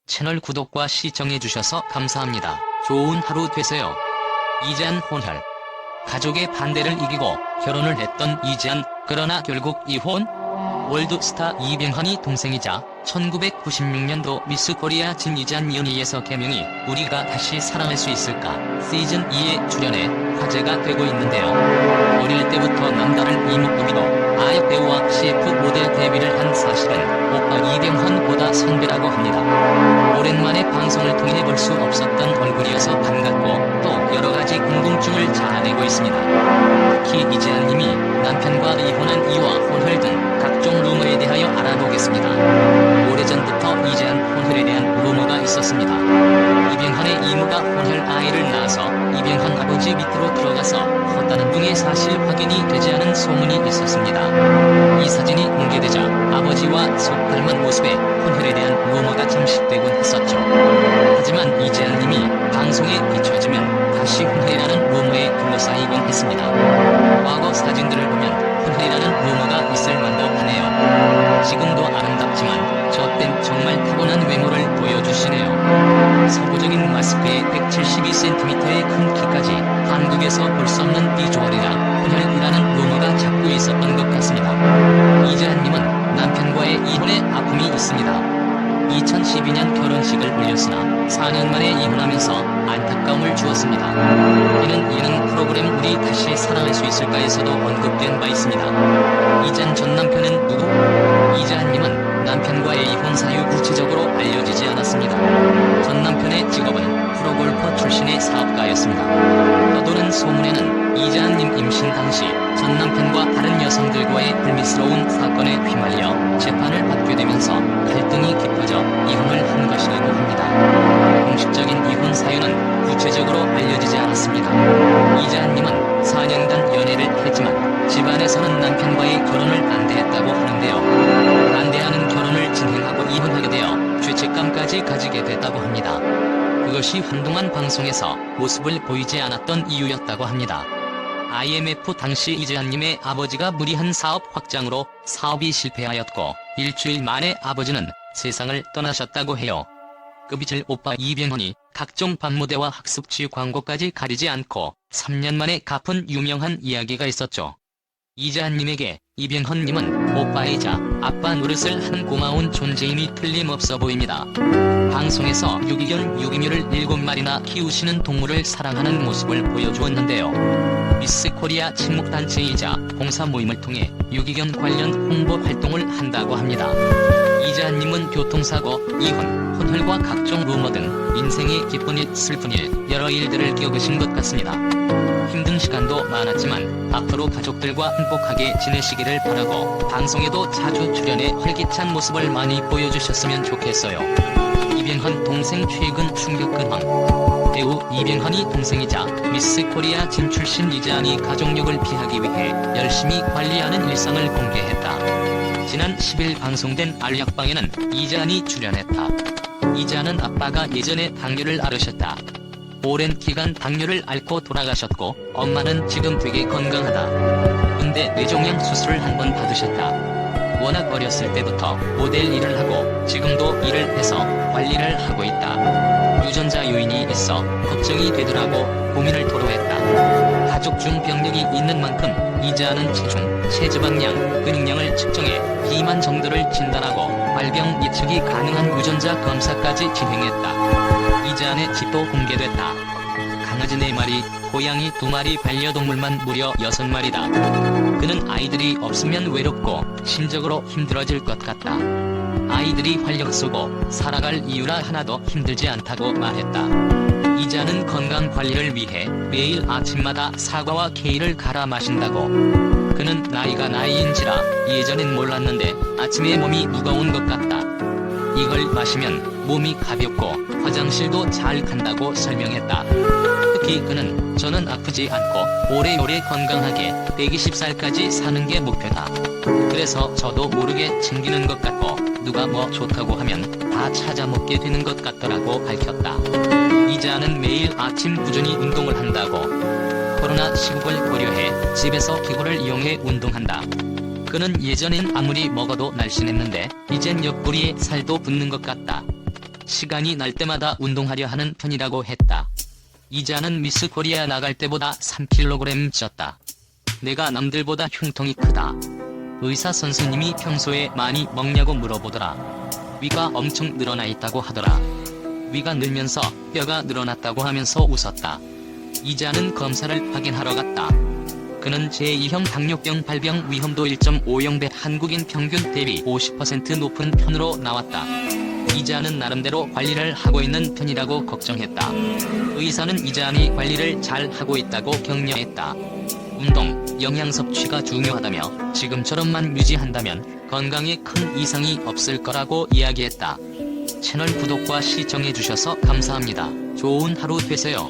채널 구독과 시청해주셔서 감사합니다. 좋은 하루 되세요. 이재한 혼혈. 가족의 반대를 이기고 결혼을 했던 이재한, 그러나 결국 이혼? 월드스타 이병헌이 동생이자 1996년도 미스 코리아 진이재한 연희에서 개명이 우리가 다시 사랑할 수 있을까 시즌2에 출연해 화제가 되고 있는데요. 어릴 때부터 남다른 이목구비로 아역 배우와 CF 모델 데뷔를 한 사실은 오빠 이병헌보다 선배라고 합니다. 오랜만에 방송을 통해 볼 수 없었던 얼굴이어서 반갑고 또 여러가지 궁금증을 자아내고 있습니다. 특히 이재한님이 남편과 이혼한 이유와 혼혈 등 각종 루머에 대하여 알아보겠습니다. 오래전부터 이재한 혼혈에 대한 루머가 있었습니다. 이병헌의 이모가 혼혈 아이를 낳아서 이병헌 아버지 밑으로 들어가서 컸다는 등의 사실 확인이 되지 않은 소문이 있었습니다. 이 사진이 공개되자 아버지와 속 닮은 모습의 혼혈에 대한 루머가 잠식되곤 했었죠. 하지만 이재한님이 방송에 비춰지면 다시 혼혈이라는 루머에 둘러싸이곤 했습니다. 과거 사진들을 보면 혼혈이라는 루머가 있을 만도 하네요. 지금도 아름답지만 저 땐 정말 타고난 외모를 보여주시네요. 서구적인 마스크에 172cm의 큰 키까지 한국에서 볼 수 없는 비주얼이라 혼혈이라는 루머가 자꾸 있었던 것 같습니다. 이재한님은 남편과의 이혼에 아픔이 있습니다. 2012년 결혼식을 올렸으나 4년 만에 이혼하면서 안타까움을 주었습니다. 이는 예능 프로그램 우리 다시 사랑할 수 있을까에서도 언급된 바 있습니다. 이재한 전 남편은 누구? 이재한님은 남편과의 이혼 사유 구체적으로 알려지지 않았습니다. 전 남편의 직업은 프로골퍼 출신의 사업가였습니다. 떠도는 소문에는 이재한님 임신 당시 전 남편과 다른 여성들과의 불미스러운 사건에 휘말려 재판을 받게 되면서 갈등이 깊어져 이혼을 한 것이라고 합니다. 공식적인 이혼 사유는 구체적으로 알려지지 않았습니다. 이재한님은 4년간 연애를 했지만 집안에서는 남편과의 결혼을 반대했다고 하는데요. 반대하는 결혼을 진행하고 이혼하게 되어 죄책감까지 가지게 됐다고 합니다. 그것이 한동안 방송에서 모습을 보이지 않았던 이유였다고 합니다. IMF 당시 이재한님의 아버지가 무리한 사업 확장으로 사업이 실패하였고 일주일 만에 아버지는 세상을 떠나셨다고 해요. 급이질 오빠 이병헌이 각종 방무대와 학습지 광고까지 가리지 않고 3년 만에 갚은 유명한 이야기가 있었죠. 이재한님에게 이병헌님은 오빠이자 아빠 노릇을 한 고마운 존재임이 틀림없어 보입니다. 방송에서 유기견 유기묘를 7마리나 키우시는 동물을 사랑하는 모습을 보여주었는데요. 미스 코리아 친목단체이자 봉사 모임을 통해 유기견 관련 홍보 활동을 한다고 합니다. 이재한님은 교통사고, 이혼, 혼혈과 각종 루머 등 인생의 기쁜 일, 슬픈 일, 여러 일들을 겪으신 것 같습니다. 힘든 시간도 많았지만 앞으로 가족들과 행복하게 지내시기를 바라고 방송에도 자주 출연해 활기찬 모습을 많이 보여주셨으면 좋겠어요. 이병헌 동생 최근 충격 근황. 배우 이병헌이 동생이자 미스 코리아 진 출신 이재한이 가족력을 피하기 위해 열심히 관리하는 일상을 공개했다. 지난 10일 방송된 알약방에는 이재한이 출연했다. 이재한은 아빠가 예전에 당뇨를 앓으셨다. 오랜 기간 당뇨를 앓고 돌아가셨고 엄마는 지금 되게 건강하다. 근데 뇌종양 수술을 한 번 받으셨다. 워낙 어렸을 때부터 모델 일을 하고 지금도 일을 해서 관리를 하고 있다. 유전자 요인이 있어 걱정이 되더라고 고민을 토로했다. 가족 중 병력이 있는 만큼 이재한은 체중, 체지방량, 근육량을 측정해 비만 정도를 진단하고 발병 예측이 가능한 유전자 검사까지 진행했다. 이재한의 집도 공개됐다. 강아지 4마리, 고양이 2마리, 반려동물만 무려 6마리다. 그는 아이들이 없으면 외롭고 심적으로 힘들어질 것 같다. 아이들이 활력 쏘고 살아갈 이유라 하나도 힘들지 않다고 말했다. 이재한은 건강관리를 위해 매일 아침마다 사과와 케일을 갈아 마신다고. 그는 나이가 나이인지라 예전엔 몰랐는데 아침에 몸이 무거운 것 같다. 이걸 마시면 몸이 가볍고 화장실도 잘 간다고 설명했다. 특히 그는 저는 아프지 않고 오래오래 건강하게 120살까지 사는 게 목표다. 그래서 저도 모르게 챙기는 것 같고 누가 뭐 좋다고 하면 다 찾아 먹게 되는 것 같더라고 밝혔다. 이재한은 매일 아침 꾸준히 운동을 한다고. 코로나19를 고려해 집에서 기구를 이용해 운동한다. 그는 예전엔 아무리 먹어도 날씬했는데 이젠 옆구리에 살도 붙는 것 같다. 시간이 날 때마다 운동하려 하는 편이라고 했다. 이지안은 미스 코리아 나갈 때보다 3kg 쪘다. 내가 남들보다 흉통이 크다. 의사 선생님이 평소에 많이 먹냐고 물어보더라. 위가 엄청 늘어나 있다고 하더라. 위가 늘면서 뼈가 늘어났다고 하면서 웃었다. 이지안은 검사를 확인하러 갔다. 그는 제2형 당뇨병 발병 위험도 1.50배, 한국인 평균 대비 50% 높은 편으로 나왔다. 이지안은 나름대로 관리를 하고 있는 편이라고 걱정했다. 의사는 이지안이 관리를 잘 하고 있다고 격려했다. 운동, 영양 섭취가 중요하다며 지금처럼만 유지한다면 건강에 큰 이상이 없을 거라고 이야기했다. 채널 구독과 시청해주셔서 감사합니다. 좋은 하루 되세요.